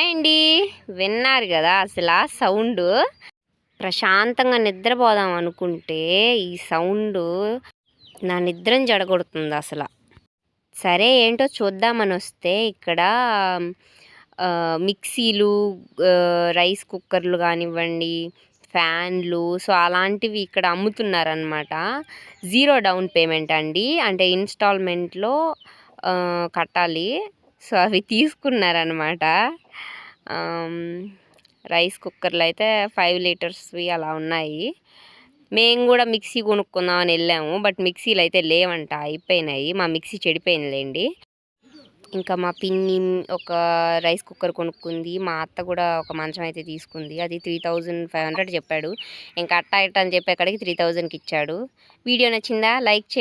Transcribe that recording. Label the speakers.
Speaker 1: Hi అండి. విన్నారు కదా అసలు ఆ సౌండ్? ప్రశాంతంగా నిద్రపోదాం అనుకుంటే ఈ సౌండ్ నా నిద్రని జడగొడుతుంది అసలు. సరే ఏంటో చూద్దామని వస్తే ఇక్కడ మిక్సీలు, రైస్ కుక్కర్లు కానివ్వండి, ఫ్యాన్లు, సో అలాంటివి ఇక్కడ అమ్ముతున్నారనమాట. 0 డౌన్ పేమెంట్ అండి, అంటే ఇన్స్టాల్మెంట్లో కట్టాలి. సో అవి తీసుకున్నారనమాట. రైస్ కుక్కర్లు అయితే 5 లీటర్స్వి అలా ఉన్నాయి. మేము కూడా మిక్సీ కొనుక్కుందామని వెళ్ళాము, బట్ మిక్సీలు అయితే లేవంట, అయిపోయినాయి. మా మిక్సీ చెడిపోయిందిలేండి. ఇంకా మా పిన్ని ఒక రైస్ కుక్కర్ కొనుక్కుంది, మా అత్త కూడా ఒక మంచం అయితే తీసుకుంది. అది 3500 చెప్పాడు. ఇంకా అట్టా ఇట్ట అని చెప్పి అక్కడికి 3000కి ఇచ్చాడు. వీడియో నచ్చిందా? లైక్ చేయండి.